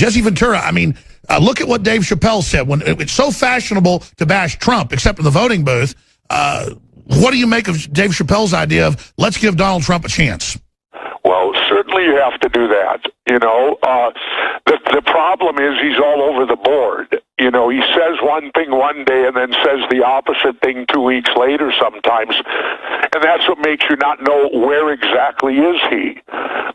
Jesse Ventura, I mean, look at what Dave Chappelle said. When it's so fashionable to bash Trump, except in the voting booth, what do you make of Dave Chappelle's idea of let's give Donald Trump a chance? Well, certainly you have to do that. You know, the problem is he's all over the board. You know, he says one thing one day and then says the opposite thing 2 weeks later sometimes. And that's what makes you not know where exactly is he.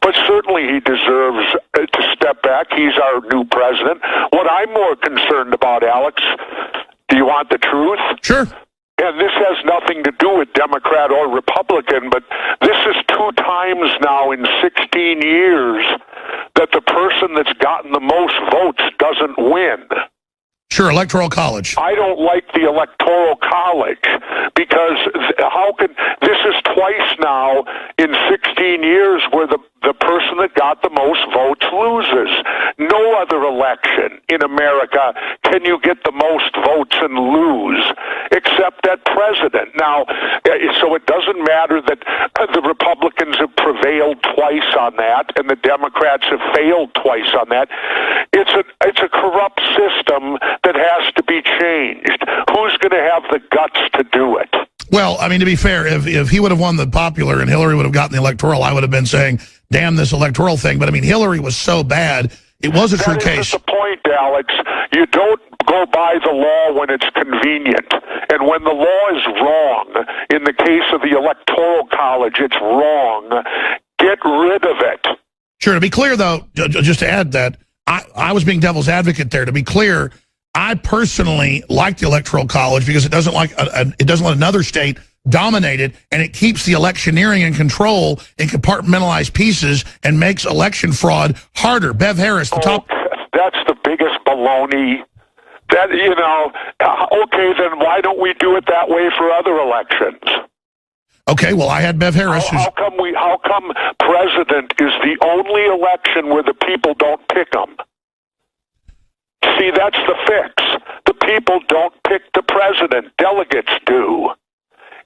But certainly he deserves to step back. He's our new president. What I'm more concerned about, Alex, do you want the truth? Sure. And this has nothing to do with Democrat or Republican, but this is 2 times now in 16 years that the person that's gotten the most votes doesn't win. Sure, Electoral College. I don't like the Electoral College because how can this is twice now in 16 years where the person that got the most votes loses. No other election in America can you get the most votes and lose except that president. Now, so it doesn't matter that the Republicans have prevailed twice on that and the Democrats have failed twice on that. It's a corrupt system that has to be changed. Who's going to have the guts to do it? Well, I mean, to be fair, if he would have won the popular and Hillary would have gotten the electoral, I would have been saying, damn this electoral thing. But, I mean, Hillary was so bad, it was a true case. That's the point, Alex. You don't go by the law when it's convenient. And when the law is wrong, in the case of the Electoral College, it's wrong. Get rid of it. Sure. To be clear, though, just to add that, I was being devil's advocate there. To be clear, I personally like the Electoral College because it doesn't it doesn't let another state dominate it, and it keeps the electioneering in control in compartmentalized pieces and makes election fraud harder. Bev Harris, the top. That's the biggest baloney. That, you know, okay, then why don't we do it that way for other elections? Okay, well, I had Bev Harris. How come president is the only election where the people don't pick them? See, that's the fix. The people don't pick the president. Delegates do.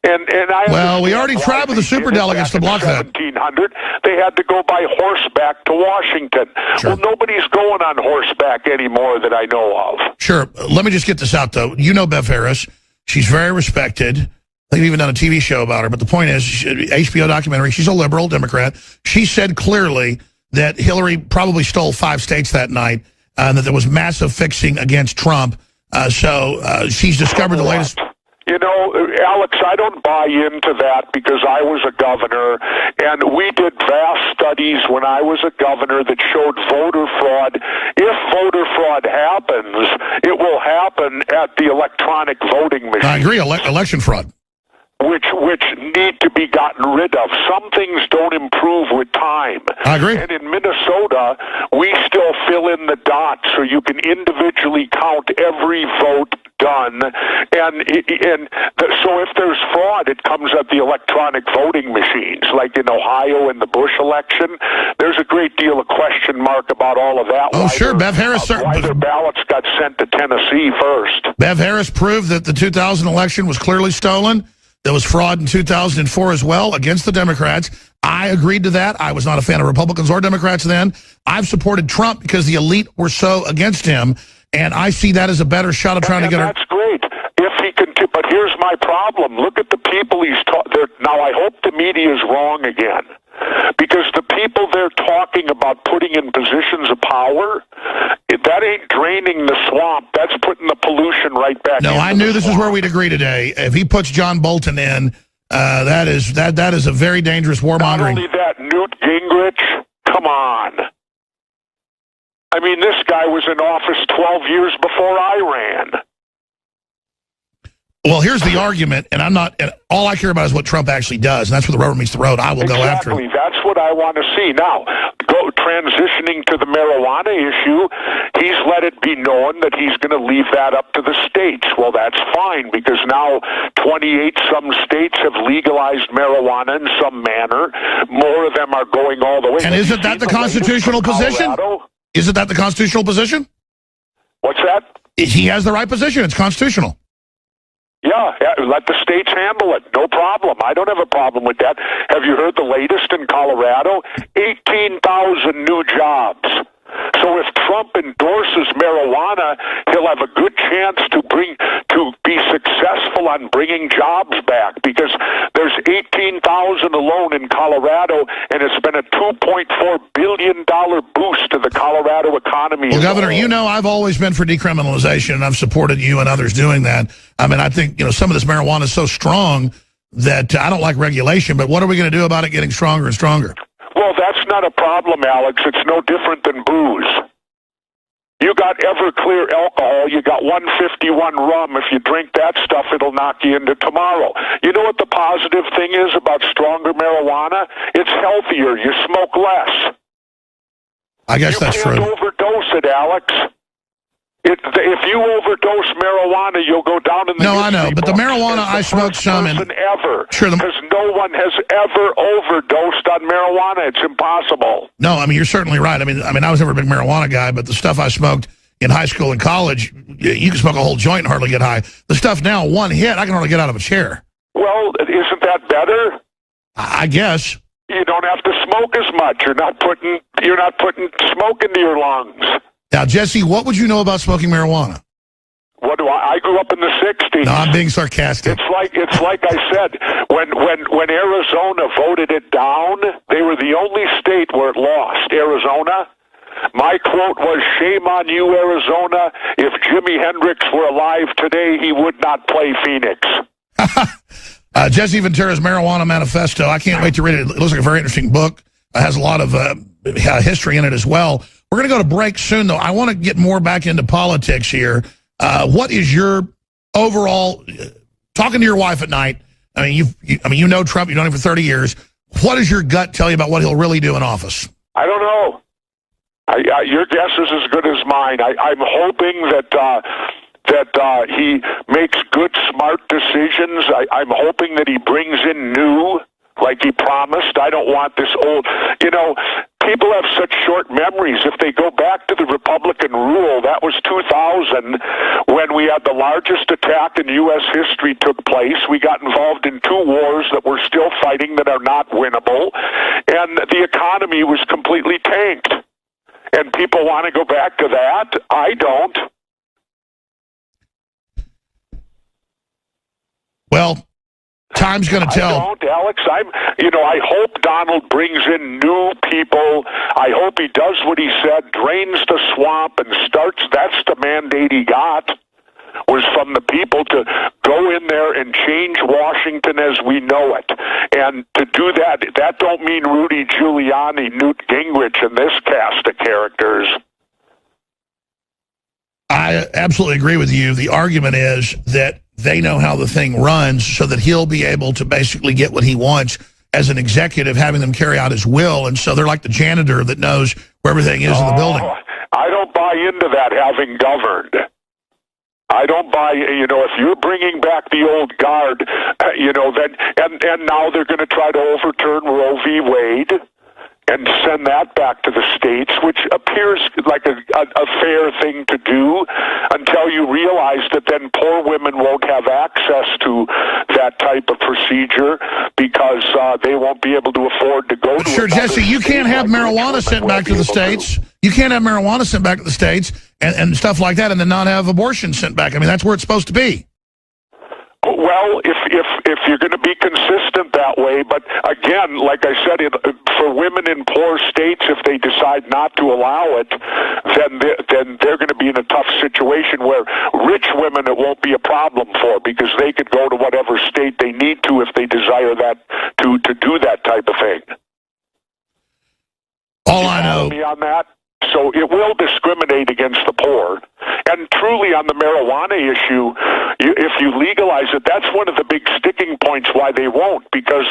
Well, we already tried with the superdelegates to block that. 1700, they had to go by horseback to Washington. Sure. Well, nobody's going on horseback anymore that I know of. Sure. Let me just get this out, though. You know Bev Harris. She's very respected. They've even done a TV show about her. But the point is, HBO documentary, she's a liberal Democrat. She said clearly that Hillary probably stole 5 states that night, and that there was massive fixing against Trump. So she's discovered the latest. You know, Alex, I don't buy into that because I was a governor, and we did vast studies when I was a governor that showed voter fraud. If voter fraud happens, it will happen at the electronic voting machine. I agree, election fraud. Which need to be gotten rid of. Some things don't improve with time. I agree. And in Minnesota, we still fill in the dots so you can individually count every vote done. So if there's fraud, it comes at the electronic voting machines. Like in Ohio in the Bush election, there's a great deal of question mark about all of that. Oh, sure. Bev Harris. Why their ballots got sent to Tennessee first. Bev Harris proved that the 2000 election was clearly stolen. There was fraud in 2004 as well against the Democrats. I agreed to that. I was not a fan of Republicans or Democrats then. I've supported Trump because the elite were so against him, and I see that as a better shot of trying to get her. That's great. If he can, but here's my problem. Look at the people he's talking. Now, I hope the media is wrong again, because the people they're talking about putting in positions of power, that ain't draining the swamp. That's putting the pollution right back. No, I knew this is where we'd agree today. If he puts John Bolton in, that is a very dangerous warmongering. Not only that, Newt Gingrich, come on. I mean, this guy was in office 12 years before I ran. Well, here's the argument, and all I care about is what Trump actually does, and that's where the rubber meets the road. I will go after him. Exactly. That's what I want to see. Now, transitioning to the marijuana issue, he's let it be known that he's going to leave that up to the states. Well, that's fine, because now 28 some states have legalized marijuana in some manner. More of them are going all the way. And isn't that the constitutional position? Isn't that the constitutional position? What's that? He has the right position. It's constitutional. Yeah, let the states handle it. No problem. I don't have a problem with that. Have you heard the latest in Colorado? 18,000 new jobs. So if Trump endorses marijuana, he'll have a good chance to be successful on bringing jobs back, because there's 18,000 alone in Colorado, and it's been a $2.4 billion boost to the Colorado economy. Well, Governor, you know I've always been for decriminalization, and I've supported you and others doing that. I mean, I think some of this marijuana is so strong that I don't like regulation, but what are we going to do about it getting stronger and stronger? Well, that's not a problem, Alex. It's no different than booze. You got Everclear alcohol, you got 151 rum. If you drink that stuff, it'll knock you into tomorrow. You know what the positive thing is about stronger marijuana? It's healthier. You smoke less. I guess that's true. You can't overdose it, Alex. If you overdose marijuana, you'll go down in the No, I know, but the marijuana I smoked some in ever, sure, because no one has ever overdosed on marijuana. It's impossible. No, I mean you're certainly right. I mean I was never a big marijuana guy, but the stuff I smoked in high school and college, you can smoke a whole joint and hardly get high. The stuff now, one hit, I can hardly get out of a chair. Well, isn't that better? I guess. You don't have to smoke as much. You're not putting smoke into your lungs. Now, Jesse, what would you know about smoking marijuana? What do I grew up in the 60s. No, I'm being sarcastic. It's like I said, when Arizona voted it down, they were the only state where it lost. Arizona. My quote was, "Shame on you, Arizona. If Jimi Hendrix were alive today, he would not play Phoenix." Jesse Ventura's Marijuana Manifesto. I can't wait to read it. It looks like a very interesting book. It has a lot of history in it as well. We're going to go to break soon, though. I want to get more back into politics here. What is your overall, talking to your wife at night, I mean, you know Trump, you've known him for 30 years. What does your gut tell you about what he'll really do in office? I don't know. Your guess is as good as mine. I'm hoping that he makes good, smart decisions. I'm hoping that he brings in new, like he promised. I don't want this old, people have such short memories. If they go back to the Republican rule, that was 2000 when we had the largest attack in U.S. history took place. We got involved in 2 wars that we're still fighting that are not winnable, and the economy was completely tanked. And people want to go back to that. I don't. Well, time's going to tell. I don't, Alex. I hope Donald brings in new people. I hope he does what he said, drains the swamp and starts. That's the mandate he got, was from the people to go in there and change Washington as we know it. And to do that don't mean Rudy Giuliani, Newt Gingrich, and this cast of characters. I absolutely agree with you. The argument is that they know how the thing runs so that he'll be able to basically get what he wants as an executive, having them carry out his will. And so they're like the janitor that knows where everything is in the building. I don't buy into that, having governed. I don't buy, if you're bringing back the old guard, then, and now they're going to try to overturn Roe v. Wade and send that back to the states, which appears like a fair thing to do until you realize that then poor women won't have access to that type of procedure because they won't be able to afford to go to Sure, Jesse, you can't have marijuana sent back to the states. You can't have marijuana sent back to the states and stuff like that and then not have abortion sent back. I mean, that's where it's supposed to be. Well, if you're going to be consistent that way, but again, like I said, for women in poor states, if they decide not to allow it, then they're going to be in a tough situation where rich women it won't be a problem for because they could go to whatever state they need to if they desire that to do that type of thing. All I know. Me on that. So it will discriminate against the poor. And truly on the marijuana issue, if you legalize it, that's one of the big sticking points why they won't, because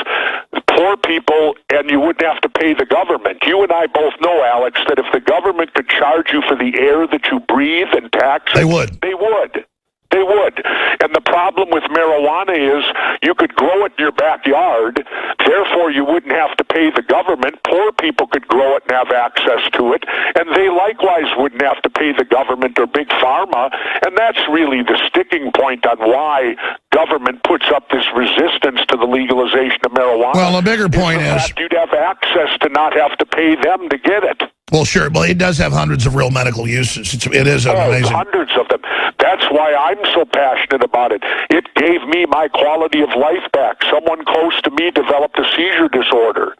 poor people, and you wouldn't have to pay the government. You and I both know, Alex, that if the government could charge you for the air that you breathe and tax it, they would. They would. They would. And the problem with marijuana is you could grow it in your backyard, therefore you wouldn't have to pay the government. Poor people could grow it and have access to it, and they likewise wouldn't have to pay the government or big pharma, and that's really the sticking point on why government puts up this resistance to the legalization of marijuana. Well, a bigger point is you'd have access to not have to pay them to get it. Well, sure. Well, it does have hundreds of real medical uses. It is amazing. Hundreds of them. That's why I'm so passionate about it. It gave me my quality of life back. Someone close to me developed a seizure disorder,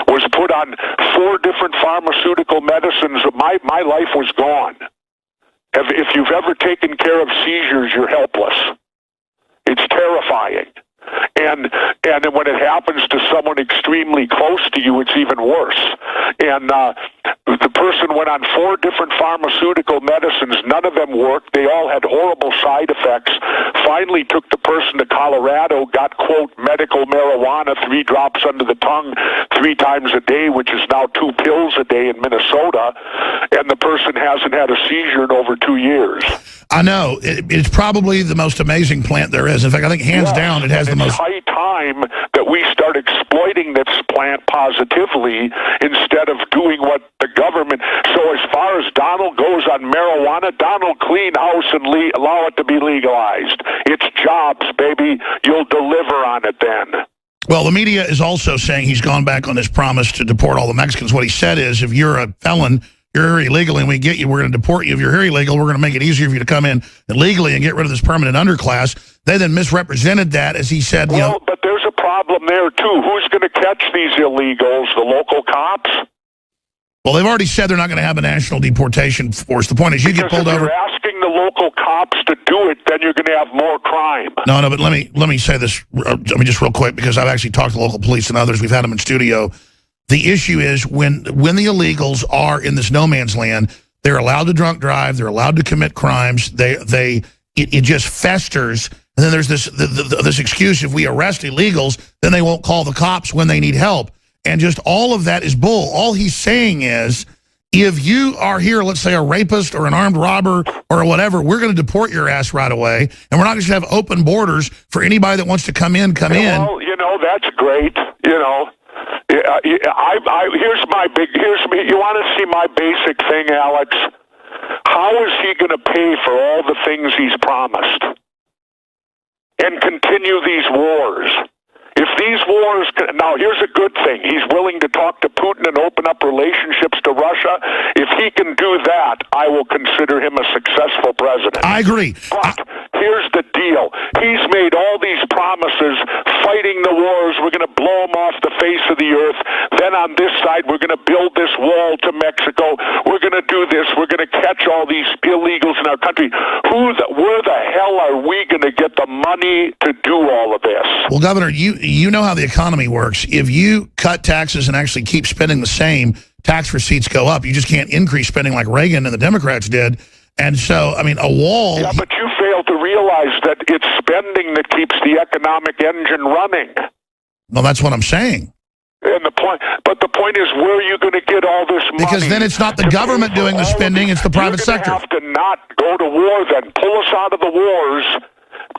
was put on 4 different pharmaceutical medicines. My life was gone. If you've ever taken care of seizures, you're helpless. It's terrifying. And when it happens to someone extremely close to you, it's even worse. And the person went on 4 different pharmaceutical medicines. None of them worked. They all had horrible side effects. Finally took the person to Colorado, got, quote, medical marijuana, 3 drops under the tongue 3 times a day, which is now 2 pills a day in Minnesota. And the person hasn't had a seizure in over 2 years. I know. It's probably the most amazing plant there is. In fact, I think hands down it has the most... It's high time that we start exploiting this plant positively instead of doing what the government... So as far as Donald goes on marijuana, Donald clean house and allow it to be legalized. It's jobs, baby. You'll deliver on it then. Well, the media is also saying he's gone back on his promise to deport all the Mexicans. What he said is, if you're a felon... you're here illegally and we get you, we're going to deport you. If you're here illegal, we're going to make it easier for you to come in illegally and get rid of this permanent underclass. They then misrepresented that, as he said. Well, but there's a problem there, too. Who's going to catch these illegals? The local cops? Well, they've already said they're not going to have a national deportation force. The point is you get pulled over. If you're asking the local cops to do it, then you're going to have more crime. No, but let me say this just real quick, because I've actually talked to local police and others. We've had them in studio. The issue is when the illegals are in this no man's land, they're allowed to drunk drive, they're allowed to commit crimes. It just festers, and then there's this excuse: if we arrest illegals, then they won't call the cops when they need help. And just all of that is bull. All he's saying is, if you are here, let's say a rapist or an armed robber or whatever, we're going to deport your ass right away, and we're not just going to have open borders for anybody that wants to come in. Well, that's great. You want to see my basic thing, Alex? How is he going to pay for all the things he's promised and continue these wars? If these wars... Now, here's a good thing. He's willing to talk to Putin and open up relationships to Russia. If he can do that, I will consider him a successful president. I agree. But here's the deal. He's made all these promises, fighting the wars. We're going to blow them off the face of the earth. Then on this side, we're going to build this wall to Mexico. We're going to do this. We're going to catch all these illegals in our country. Where the hell are we going to get the money to do all of this? Well, Governor, you know how the economy works. If you cut taxes and actually keep spending the same, tax receipts go up. You just can't increase spending like Reagan and the Democrats did. And so, I mean, a wall... Yeah, but you fail to realize that it's spending that keeps the economic engine running. Well, that's what I'm saying. And the point is, where are you going to get all this money? Because then it's not the government doing the spending, it's the private sector. You're going to have to not go to war then. Pull us out of the wars.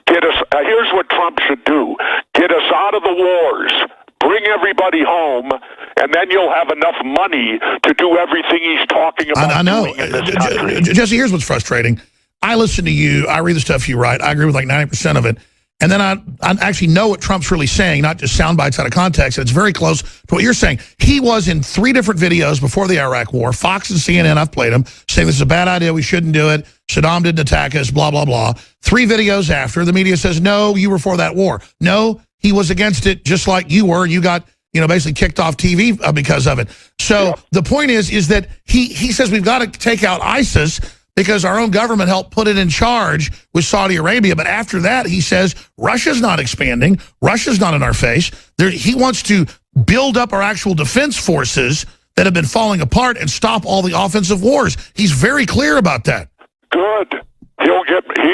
Here's what Trump should do. Get us out of the wars. Bring everybody home, and then you'll have enough money to do everything he's talking about. I know. Doing in this country. Jesse, here's what's frustrating. I listen to you. I read the stuff you write. I agree with like 90% of it. And then I actually know what Trump's really saying, not just sound bites out of context. And it's very close to what you're saying. He was in 3 different videos before the Iraq war. Fox and CNN, I've played them, saying this is a bad idea, we shouldn't do it. Saddam didn't attack us, blah, blah, blah. 3 videos after, the media says, no, you were for that war. No, he was against it just like you were. You got, basically kicked off TV because of it. So the point is that he says we've got to take out ISIS because our own government helped put it in charge with Saudi Arabia. But after that, he says, Russia's not expanding. Russia's not in our face. He wants to build up our actual defense forces that have been falling apart and stop all the offensive wars. He's very clear about that. Good. He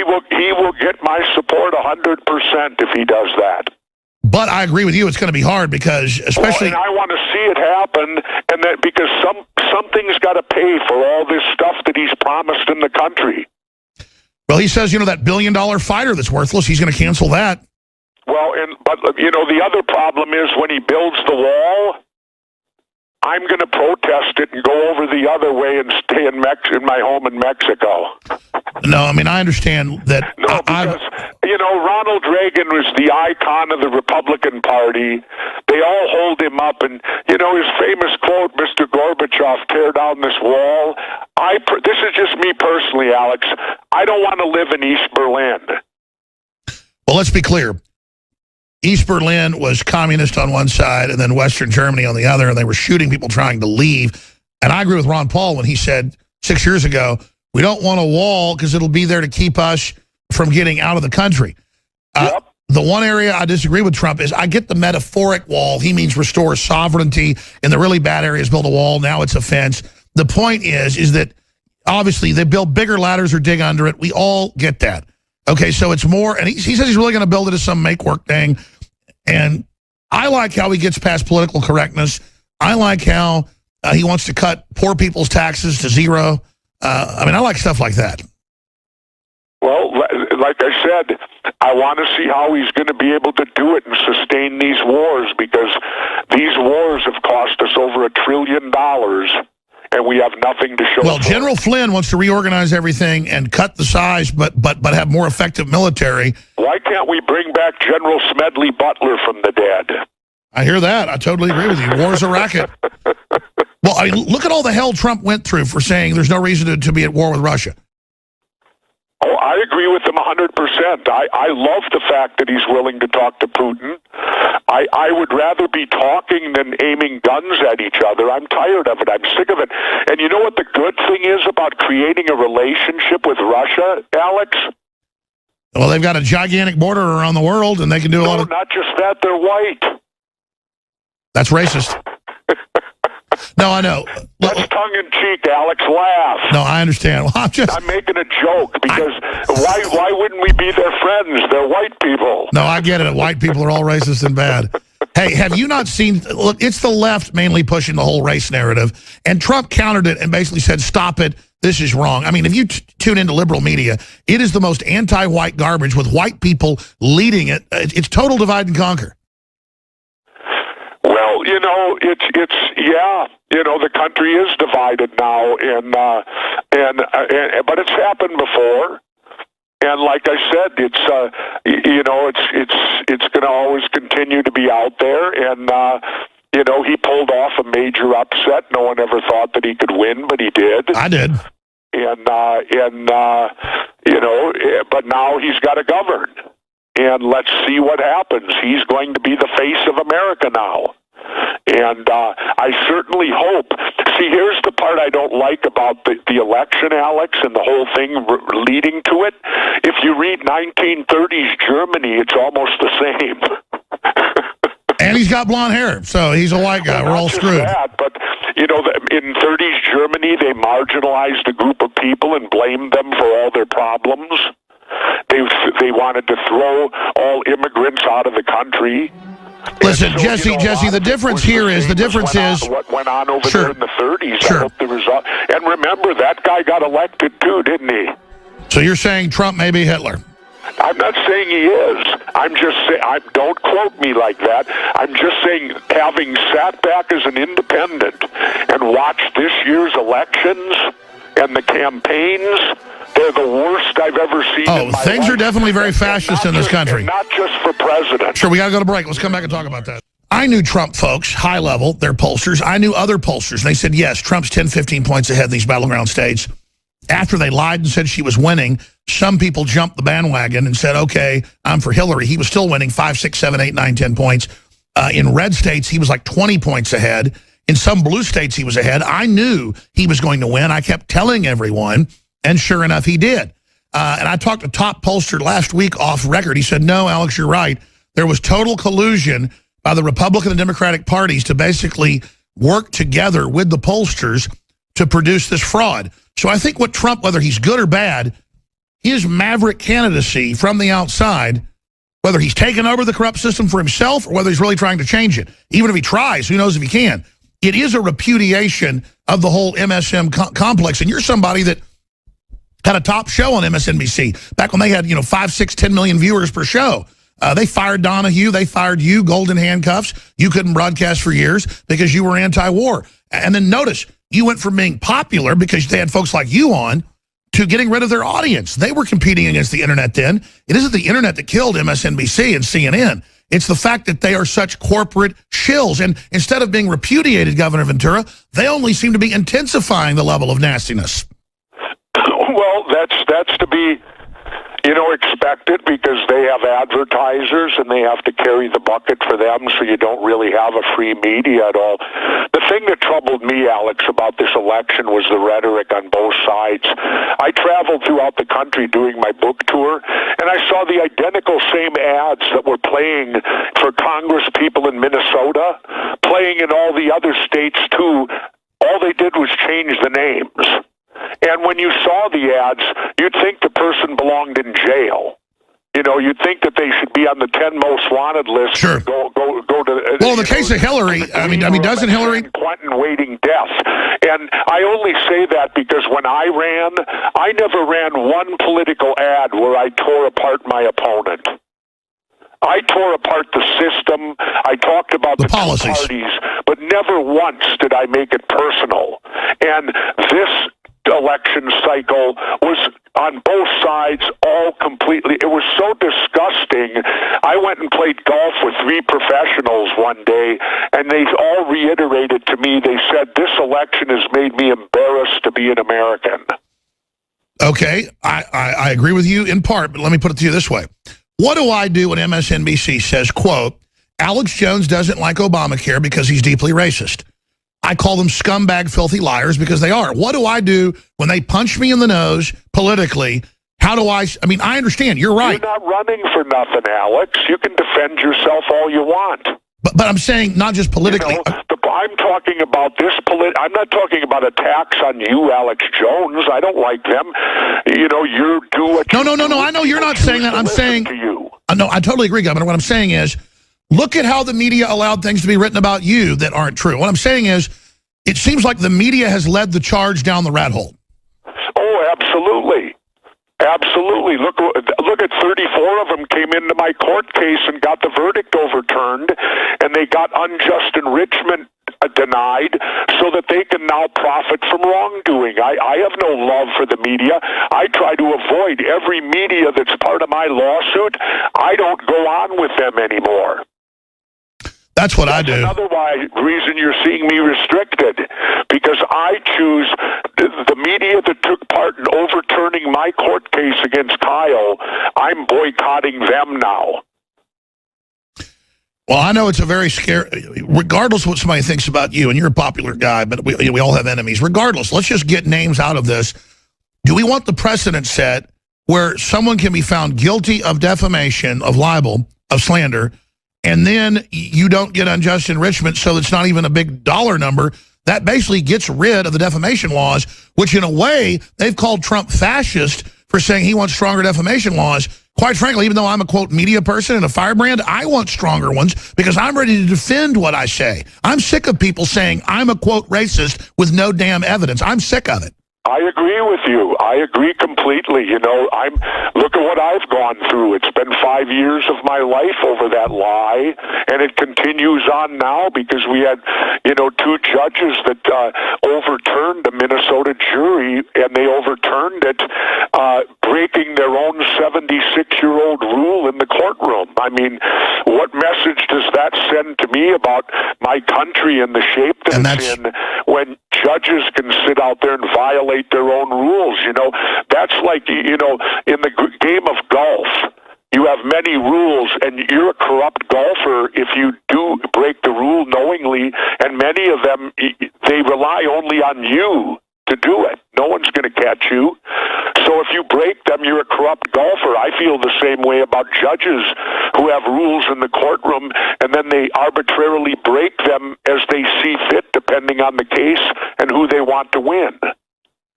will get my support 100% if he does that. But I agree with you. It's going to be hard because, especially, and I want to see it happen, and that because something's got to pay for all this stuff that he's promised in the country. Well, he says, that $1 billion fighter that's worthless, he's going to cancel that. Well, but the other problem is when he builds the wall, I'm going to protest it and go over the other way and stay in my home in Mexico. No, I mean, I understand that. No, because, you know, Ronald Reagan was the icon of the Republican Party. They all hold him up, and, you know, his famous quote, Mr. Gorbachev, tear down this wall. This is just me personally, Alex. I don't want to live in East Berlin. Well, let's be clear. East Berlin was communist on one side and then Western Germany on the other, and they were shooting people trying to leave. And I agree with Ron Paul when he said 6 years ago, we don't want a wall because it'll be there to keep us from getting out of the country. Yep. The one area I disagree with Trump is I get the metaphoric wall. He means restore sovereignty. In the really bad areas, build a wall. Now it's a fence. The point is that obviously they build bigger ladders or dig under it. We all get that. Okay, so it's more, and he says he's really going to build it as some make-work thing. And I like how he gets past political correctness. I like how he wants to cut poor people's taxes to zero. I mean, I like stuff like that. Well, like I said, I want to see how he's going to be able to do it and sustain these wars, because these wars have cost us over $1 trillion, and we have nothing to show. Well, General Flynn wants to reorganize everything and cut the size, but have more effective military. Why can't we bring back General Smedley Butler from the dead? I hear that. I totally agree with you. War's a racket. Well, I mean, look at all the hell Trump went through for saying there's no reason to be at war with Russia. Oh, I agree with him 100%. I love the fact that he's willing to talk to Putin. I would rather be talking than aiming guns at each other. I'm tired of it. I'm sick of it. And you know what the good thing is about creating a relationship with Russia, Alex? Well, they've got a gigantic border around the world, and they can do a lot of... not just that, they're white. That's racist. No, I know. That's tongue-in-cheek, Alex. Laugh. No, I understand. Well, I'm making a joke, because why wouldn't we be their friends? They're white people. No, I get it. White people are all racist and bad. Hey, have you not seen... Look, it's the left mainly pushing the whole race narrative, and Trump countered it and basically said, stop it. This is wrong. I mean, if you tune into liberal media, it is the most anti-white garbage with white people leading it. It's total divide and conquer. Well, you know, yeah, you know, the country is divided now, but it's happened before, and like I said, it's going to always continue to be out there, and you know, he pulled off a major upset. No one ever thought that he could win, but he did. I did, and you know, but now he's got to govern. And let's see what happens. He's going to be the face of America now. And I certainly hope. See, here's the part I don't like about the election, Alex, and the whole thing leading to it. If you read 1930s Germany, it's almost the same. And he's got blonde hair, so he's a white guy. We're all screwed. That, but, you know, in 30s Germany, they marginalized a group of people and blamed them for all their problems. They wanted to throw all immigrants out of the country. Listen, so, Jesse, the difference here is what went on over there in the 30s. Sure. I hope the result. And remember, that guy got elected too, didn't he? So you're saying Trump may be Hitler? I'm not saying he is. I'm just saying, don't quote me like that. I'm just saying, having sat back as an independent and watched this year's elections and the campaigns, they're the worst I've ever seen in my things life. are definitely very fascist in this country. Not just for president. Sure, we got to go to break. Let's come back and talk about that. I knew Trump folks, high level, they're pollsters. I knew other pollsters. They said, yes, Trump's 10, 15 points ahead in these battleground states. After they lied and said she was winning, some people jumped the bandwagon and said, okay, I'm for Hillary. He was still winning 5, 6, 7, 8, 9, 10 points. In red states, he was like 20 points ahead. In some blue states, he was ahead. I knew he was going to win. I kept telling everyone, and sure enough, he did. And I talked to top pollster last week off record. He said, no, Alex, you're right. There was total collusion by the Republican and Democratic parties to basically work together with the pollsters to produce this fraud. So I think what Trump, whether he's good or bad, his maverick candidacy from the outside, whether he's taken over the corrupt system for himself or whether he's really trying to change it, even if he tries, who knows if he can, it is a repudiation of the whole MSM complex. And you're somebody that had a top show on MSNBC back when they had, 5, 6, 10 million viewers per show. They fired Donahue. They fired you, golden handcuffs. You couldn't broadcast for years because you were anti-war. And then notice, you went from being popular because they had folks like you on to getting rid of their audience. They were competing against the internet then. It isn't the internet that killed MSNBC and CNN. It's the fact that they are such corporate shills. And instead of being repudiated, Governor Ventura, they only seem to be intensifying the level of nastiness. Well, that's to be, expected, because they have advertisers and they have to carry the bucket for them, so you don't really have a free media at all. The thing that troubled me, Alex, about this election was the rhetoric on both sides. I traveled throughout the country doing my book tour, and I saw the identical same ads that were playing for Congress people in Minnesota, playing in all the other states too. All they did was change the names. And when you saw the ads, you'd think the person belonged in jail. You'd think that they should be on the 10 most wanted list. Sure. Go to. Well, in the case of Hillary, I mean, doesn't Hillary? Clinton waiting death. And I only say that because when I ran, I never ran one political ad where I tore apart my opponent. I tore apart the system. I talked about the policies, parties, but never once did I make it personal. And this election cycle was on both sides, all completely. It was so disgusting. I went and played golf with 3 professionals one day, and they all reiterated to me, they said, this election has made me embarrassed to be an American. Okay, I agree with you in part, but let me put it to you this way. What do I do when MSNBC says, quote, Alex Jones doesn't like Obamacare because he's deeply racist? I call them scumbag, filthy liars, because they are. What do I do when they punch me in the nose politically? How do I mean, I understand. You're right. You're not running for nothing, Alex. You can defend yourself all you want. But I'm saying not just politically. I'm talking about this I'm not talking about attacks on you, Alex Jones. I don't like them. You do what you do. No. I know you're not saying that. I'm saying to you. No, I totally agree, Governor. What I'm saying is, look at how the media allowed things to be written about you that aren't true. What I'm saying is, it seems like the media has led the charge down the rat hole. Oh, absolutely. Absolutely. Look at 34 of them came into my court case and got the verdict overturned, and they got unjust enrichment denied so that they can now profit from wrongdoing. I have no love for the media. I try to avoid every media that's part of my lawsuit. I don't go on with them anymore. That's what I do. Another reason you're seeing me restricted, because I choose the media that took part in overturning my court case against Kyle. I'm boycotting them now. Well, I know it's a very scary, regardless of what somebody thinks about you, and you're a popular guy, but we all have enemies. Regardless, let's just get names out of this. Do we want the precedent set where someone can be found guilty of defamation, of libel, of slander, and then you don't get unjust enrichment, so it's not even a big dollar number? That basically gets rid of the defamation laws, which in a way, they've called Trump fascist for saying he wants stronger defamation laws. Quite frankly, even though I'm a, quote, media person and a firebrand, I want stronger ones because I'm ready to defend what I say. I'm sick of people saying I'm a, quote, racist with no damn evidence. I'm sick of it. I agree with you. I agree completely. Look at what I've gone through. It's been 5 years of my life over that lie, and it continues on now because we had, 2 judges that overturned a Minnesota jury, and they overturned it, breaking their own 76-year-old rule in the courtroom. I mean, what message does that send to me about my country and the shape that it's in when judges can sit out there and violate their own rules? That's like, in the game of golf, you have many rules, and you're a corrupt golfer if you do break the rule knowingly, and many of them, they rely only on you to do it. No one's going to catch you. So if you break them, you're a corrupt golfer. I feel the same way about judges who have rules in the courtroom, and then they arbitrarily break them as they see fit, depending on the case and who they want to win.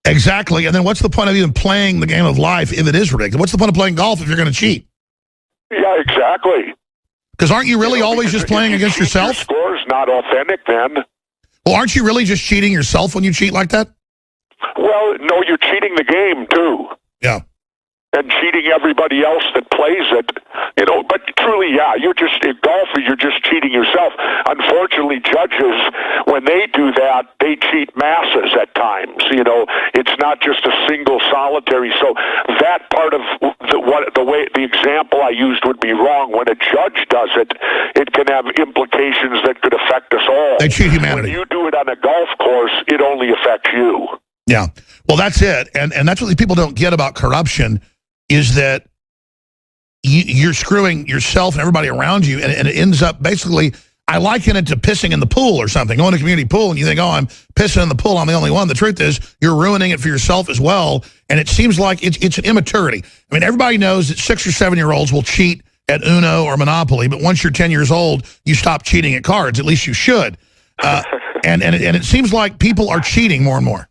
Exactly. And then what's the point of even playing the game of life if it is rigged? What's the point of playing golf if you're going to cheat? Yeah, exactly. Because aren't you really always just playing against yourself? Your score's not authentic then. Well, aren't you really just cheating yourself when you cheat like that? Well, no, you're cheating the game, too. Yeah. and cheating everybody else that plays it, but truly, yeah, in golf, you're just cheating yourself. Unfortunately, judges, when they do that, they cheat masses at times. It's not just a single solitary. So that part of the example I used would be wrong. When a judge does it, it can have implications that could affect us all. They cheat humanity. When you do it on a golf course, it only affects you. Yeah. Well, that's it. And that's what these people don't get about corruption, is that you're screwing yourself and everybody around you, and it ends up basically, I liken it to pissing in the pool or something. Going to a community pool and you think, oh, I'm pissing in the pool, I'm the only one. The truth is, you're ruining it for yourself as well, and it seems like it's an immaturity. I mean, everybody knows that 6 or 7 year olds will cheat at Uno or Monopoly, but once you're 10 years old, you stop cheating at cards. At least you should. And it seems like people are cheating more and more.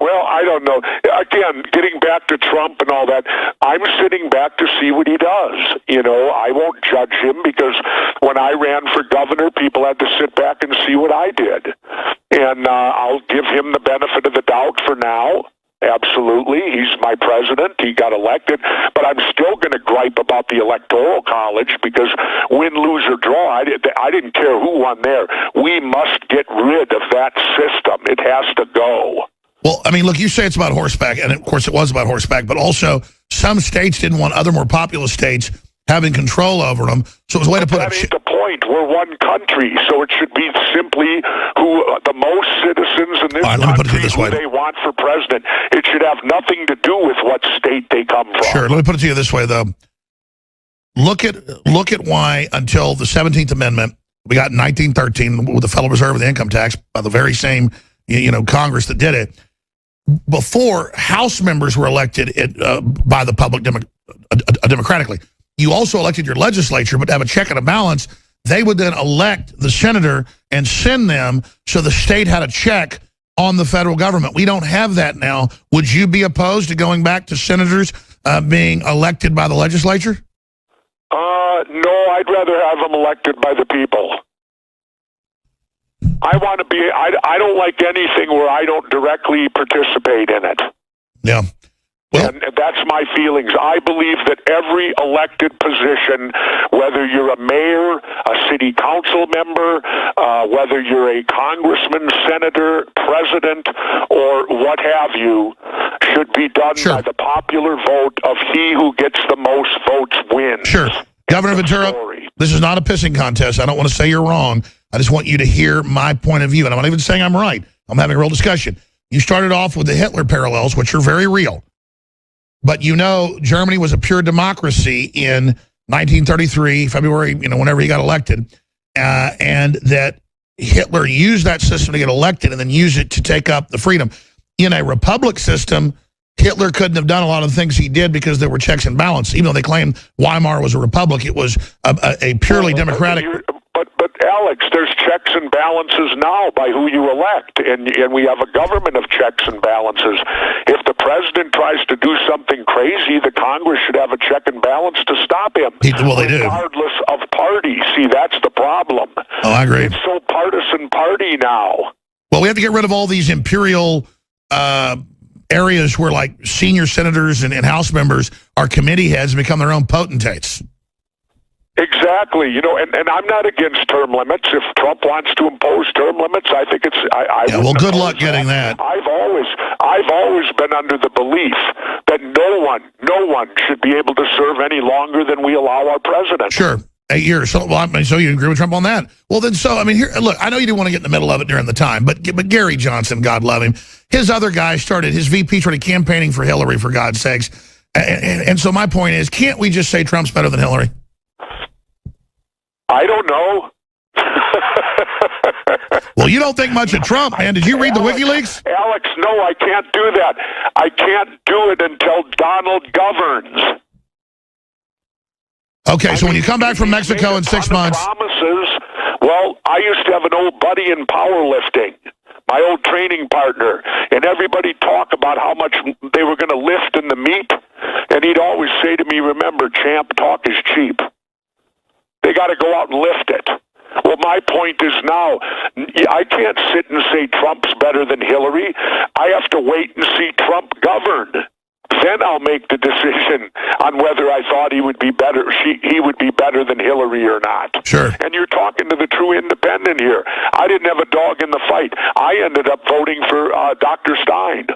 Well, I don't know. Again, getting back to Trump and all that, I'm sitting back to see what he does. I won't judge him, because when I ran for governor, people had to sit back and see what I did. And I'll give him the benefit of the doubt for now. Absolutely. He's my president. He got elected. But I'm still going to gripe about the Electoral College, because win, lose, or draw, I didn't care who won there. We must get rid of that system. It has to go. Well, I mean, look, you say it's about horseback, and of course it was about horseback, but also some states didn't want other more populous states having control over them, so it was a way to put that ain't the point. We're one country, so it should be simply who the most citizens in this country who they want for president. It should have nothing to do with what state they come from. Sure, let me put it to you this way, though. Look at why, until the 17th Amendment, we got in 1913 with the Federal Reserve and the income tax, by the very same Congress that did it. Before, House members were elected by the public democratically. You also elected your legislature, but to have a check and a balance, they would then elect the senator and send them, so the state had a check on the federal government. We don't have that now. Would you be opposed to going back to senators being elected by the legislature? No, I'd rather have them elected by the people. I want to be. I don't like anything where I don't directly participate in it. Yeah. Well, and that's my feelings. I believe that every elected position, whether you're a mayor, a city council member, whether you're a congressman, senator, president, or what have you, should be done by the popular vote of he who gets the most votes wins. Sure. Governor Ventura, this is not a pissing contest. I don't want to say you're wrong. I just want you to hear my point of view. And I'm not even saying I'm right. I'm having a real discussion. You started off with the Hitler parallels, which are very real. But Germany was a pure democracy in 1933, February, whenever he got elected. And that Hitler used that system to get elected and then used it to take up the freedom. In a republic system, Hitler couldn't have done a lot of the things he did because there were checks and balances. Even though they claimed Weimar was a republic, it was a purely democratic... But Alex, there's checks and balances now by who you elect, and we have a government of checks and balances. If the president tries to do something crazy, the Congress should have a check and balance to stop him. Well, they do. Regardless of party. See, that's the problem. Oh, I agree. It's so partisan party now. Well, we have to get rid of all these imperial areas where, like, senior senators and House members are committee heads and become their own potentates. Exactly, and I'm not against term limits. If Trump wants to impose term limits, I think it's. Well, good luck getting that. I've always been under the belief that no one should be able to serve any longer than we allow our president. Sure, 8 years. So you agree with Trump on that? Well, then, here, look, I know you didn't want to get in the middle of it during the time, but Gary Johnson, God love him, his other guy his VP started campaigning for Hillary, for God's sakes, and so my point is, can't we just say Trump's better than Hillary? I don't know. Well, you don't think much of Trump, man. Did you read the WikiLeaks? Alex, no, I can't do that. I can't do it until Donald governs. Okay, so when you come back from Mexico in 6 months... Promises. Well, I used to have an old buddy in powerlifting, my old training partner, and everybody talk about how much they were going to lift in the meet, and he'd always say to me, remember, champ, talk is cheap. They got to go out and lift it. Well, my point is now, I can't sit and say Trump's better than Hillary. I have to wait and see Trump govern. Then then I'll make the decision on whether I thought he would be better. He would be better than Hillary or not. Sure. And you're talking to the true independent here. I didn't have a dog in the fight. I ended up voting for Dr. Stein.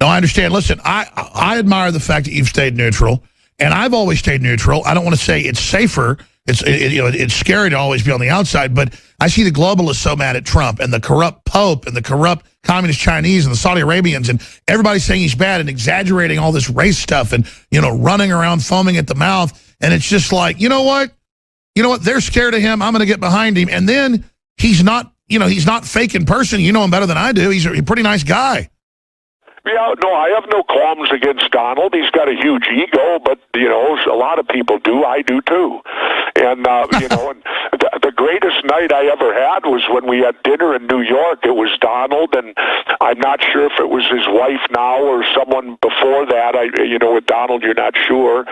No, I understand. Listen, I admire the fact that you've stayed neutral, and I've always stayed neutral. I don't want to say it's safer. It's scary to always be on the outside, but I see the globalists so mad at Trump and the corrupt Pope and the corrupt communist Chinese and the Saudi Arabians and everybody saying he's bad and exaggerating all this race stuff and, running around foaming at the mouth. And it's just like, you know what? They're scared of him. I'm going to get behind him. And then he's not fake in person. You know him better than I do. He's a pretty nice guy. Yeah, no, I have no qualms against Donald. He's got a huge ego, but, a lot of people do. I do, too. And, and the greatest night I ever had was when we had dinner in New York. It was Donald, and I'm not sure if it was his wife now or someone before that. With Donald, you're not sure.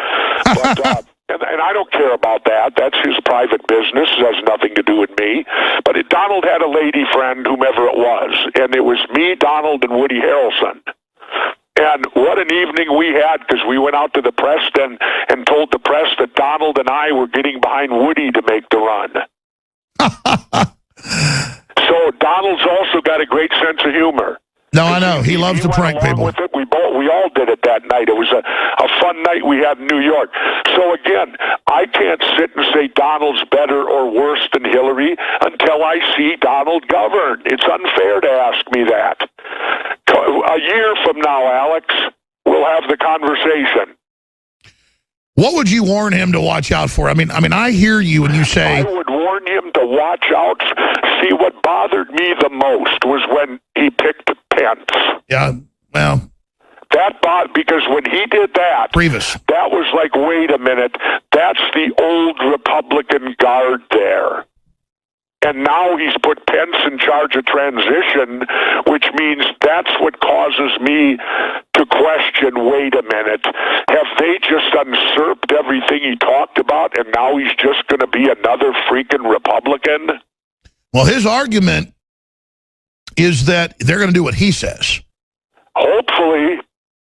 But, and I don't care about that. That's his private business. It has nothing to do with me. But Donald had a lady friend, whomever it was, and it was me, Donald, and Woody Harrelson. And what an evening we had, because we went out to the press then and told the press that Donald and I were getting behind Woody to make the run. So Donald's also got a great sense of humor. No, I know. He loves to prank people. With it. We all did it that night. It was a fun night we had in New York. So again, I can't sit and say Donald's better or worse than Hillary until I see Donald govern. It's unfair to ask me that. A year from now, Alex, we'll have the conversation. What would you warn him to watch out for? I mean, I hear you when you say... I would warn him to watch out. See, what bothered me the most was when he picked Pence. Yeah, well... Because when he did that, Previous. That was like, wait a minute, that's the old Republican guard there. And now he's put Pence in charge of transition, which means that's what causes me to question, wait a minute, have they just usurped everything he talked about and now he's just going to be another freaking Republican? Well, his argument is that they're going to do what he says. Hopefully.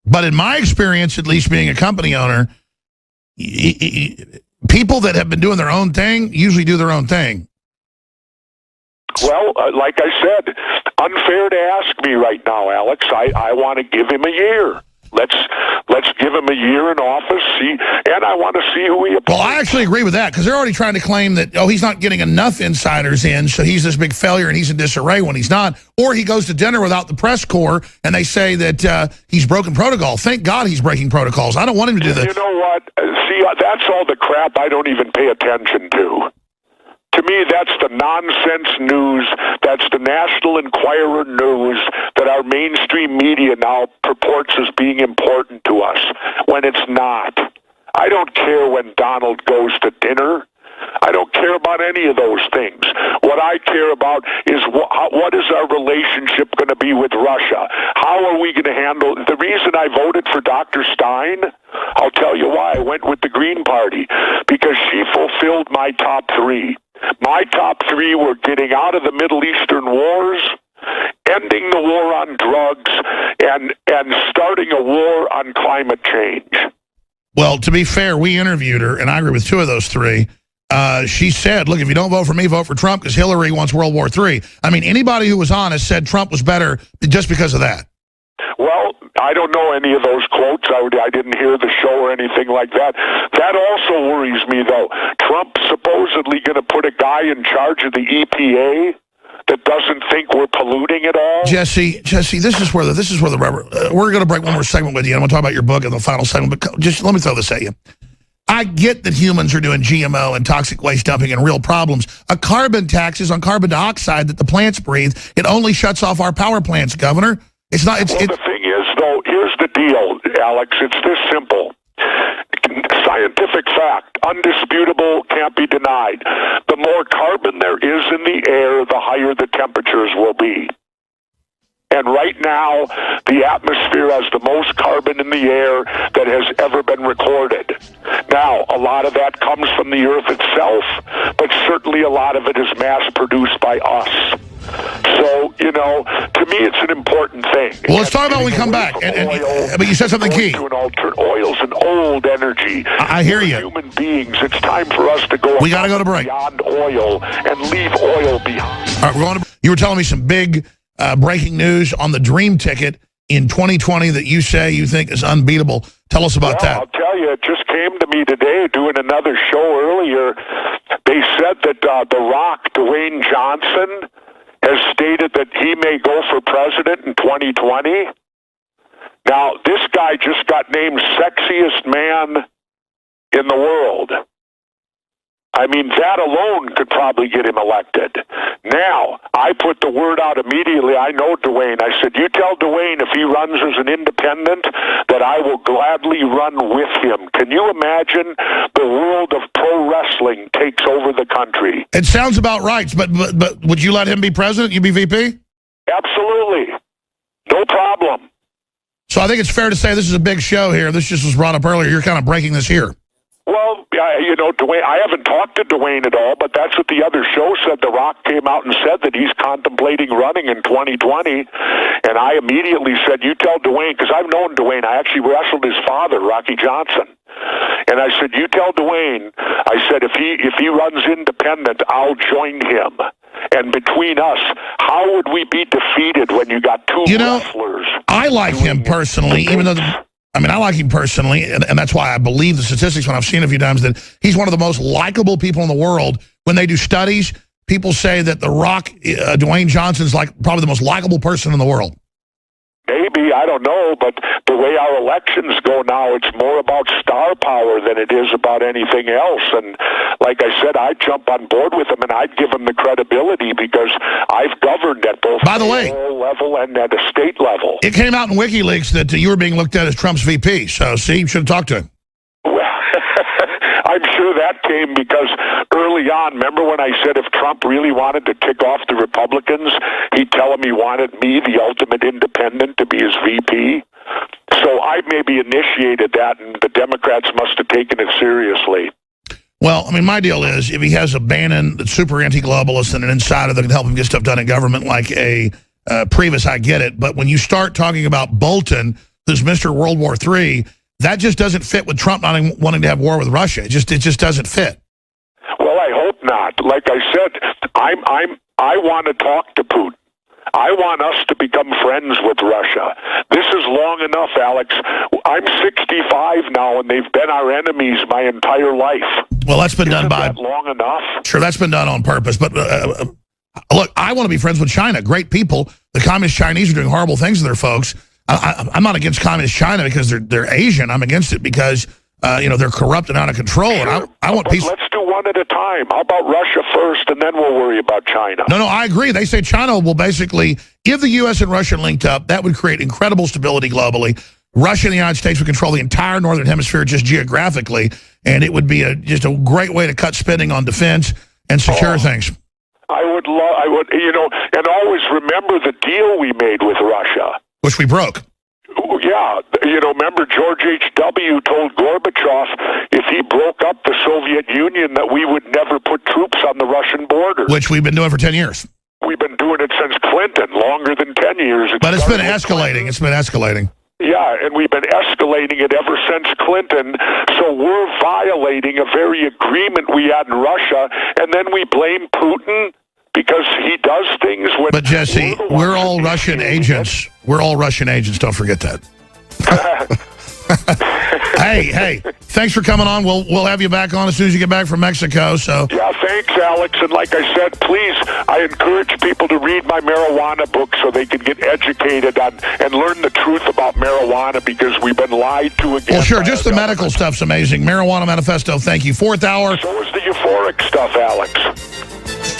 But in my experience, at least being a company owner, people that have been doing their own thing usually do their own thing. Well, like I said, unfair to ask me right now, Alex. I want to give him a year. Let's give him a year in office, and I want to see who he appoints. Well, I actually agree with that, because they're already trying to claim that, he's not getting enough insiders in, so he's this big failure and he's in disarray when he's not. Or he goes to dinner without the press corps, and they say that he's broken protocol. Thank God he's breaking protocols. I don't want him to do that. You know what? See, that's all the crap I don't even pay attention to. To me, that's the nonsense news, that's the National Enquirer news that our mainstream media now purports as being important to us, when it's not. I don't care when Donald goes to dinner. I don't care about any of those things. What I care about is what is our relationship going to be with Russia? How are we going to handle... The reason I voted for Dr. Stein, I'll tell you why. I went with the Green Party, because she fulfilled my top three. My top three were getting out of the Middle Eastern wars, ending the war on drugs, and starting a war on climate change. Well, to be fair, we interviewed her, and I agree with two of those three. She said, look, if you don't vote for me, vote for Trump, because Hillary wants World War III. I mean, anybody who was honest said Trump was better just because of that. Well, I don't know any of those quotes. I didn't hear the show or anything like that. That also worries me, though. Trump's supposedly going to put a guy in charge of the EPA that doesn't think we're polluting at all. Jesse, this is where the rubber. We're going to break one more segment with you. I'm going to talk about your book in the final segment, but just let me throw this at you. I get that humans are doing GMO and toxic waste dumping and real problems. A carbon tax is on carbon dioxide that the plants breathe. It only shuts off our power plants, Governor. It's not. The thing is, though, here's the deal, Alex. It's this simple. Scientific fact, undisputable, can't be denied. The more carbon there is in the air, the higher the temperatures will be. And right now, the atmosphere has the most carbon in the air that has ever been recorded. Now, a lot of that comes from the Earth itself, but certainly a lot of it is mass-produced by us. So, to me, it's an important thing. Well, let's talk about when we come back. But you said something key. Oil's an old energy. I hear you. Human beings, it's time for us to go. We got to go to break. Beyond oil and leave oil behind. All right, we're going to. You were telling me some big breaking news on the Dream Ticket in 2020 that you say you think is unbeatable. Tell us about that. I'll tell you, it just came to me today doing another show earlier. They said that The Rock, Dwayne Johnson, has stated that he may go for president in 2020. Now, this guy just got named sexiest man in the world. I mean, that alone could probably get him elected. Now, I put the word out immediately. I know Dwayne. I said, you tell Dwayne if he runs as an independent that I will gladly run with him. Can you imagine the world of pro wrestling takes over the country? It sounds about right, but would you let him be president? You be VP? Absolutely. No problem. So I think it's fair to say this is a big show here. This just was brought up earlier. You're kind of breaking this here. Well, you know, Dwayne, I haven't talked to Dwayne at all, but that's what the other show said. The Rock came out and said that he's contemplating running in 2020, and I immediately said, you tell Dwayne, because I've known Dwayne. I actually wrestled his father, Rocky Johnson. And I said, you tell Dwayne, I said, if he runs independent, I'll join him. And between us, how would we be defeated when you got two wrestlers? I like him personally, even though... I like him personally, and that's why I believe the statistics when I've seen it a few times that he's one of the most likable people in the world. When they do studies, people say that The Rock, Dwayne Johnson's like probably the most likable person in the world. Maybe, I don't know, but the way our elections go now, it's more about star power than it is about anything else. And like I said, I'd jump on board with him, and I'd give him the credibility because I've governed at both the federal level and at a state level. It came out in WikiLeaks that you were being looked at as Trump's VP, so see, you should have talked to him. I'm sure that came because early on, remember when I said if Trump really wanted to tick off the Republicans, he'd tell them he wanted me, the ultimate independent, to be his VP? So I maybe initiated that, and the Democrats must have taken it seriously. Well, I mean, my deal is if he has a Bannon that's super anti-globalist and an insider that can help him get stuff done in government like a Priebus, I get it. But when you start talking about Bolton, who's Mr. World War III, that just doesn't fit with Trump not wanting to have war with Russia. It just doesn't fit. Well, I hope not. Like I said, I want to talk to Putin. I want us to become friends with Russia. This is long enough, Alex. I'm 65 now, and they've been our enemies my entire life. Well, that's been done by... long enough? Sure, that's been done on purpose. But look, I want to be friends with China. Great people. The communist Chinese are doing horrible things to their folks. I'm not against communist China because they're Asian. I'm against it because they're corrupt and out of control. Sure. And I want peace. Let's do one at a time. How about Russia first, and then we'll worry about China? No, I agree. They say China will basically, if the U.S. and Russia linked up, that would create incredible stability globally. Russia and the United States would control the entire northern hemisphere just geographically, and it would be just a great way to cut spending on defense and secure things. I would, and always remember the deal we made with Russia. Which we broke. Yeah, remember George H.W. told Gorbachev if he broke up the Soviet Union that we would never put troops on the Russian border. Which we've been doing for 10 years. We've been doing it since Clinton, longer than 10 years. But it's been escalating. It's been escalating. Yeah, and we've been escalating it ever since Clinton. So we're violating a very agreement we had in Russia, and then we blame Putin because he does things when... But Jesse, we're all Russian agents. We're all Russian agents. Don't forget that. Hey, thanks for coming on. We'll have you back on as soon as you get back from Mexico. So yeah, thanks, Alex. And like I said, please, I encourage people to read my marijuana book so they can get educated on and learn the truth about marijuana because we've been lied to again. Well, sure, just the medical stuff's amazing. Marijuana Manifesto, thank you. Fourth hour. So is the euphoric stuff, Alex.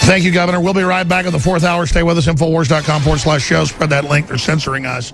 Thank you, Governor. We'll be right back in the fourth hour. Stay with us, Infowars.com/show. Spread that link. They're censoring us.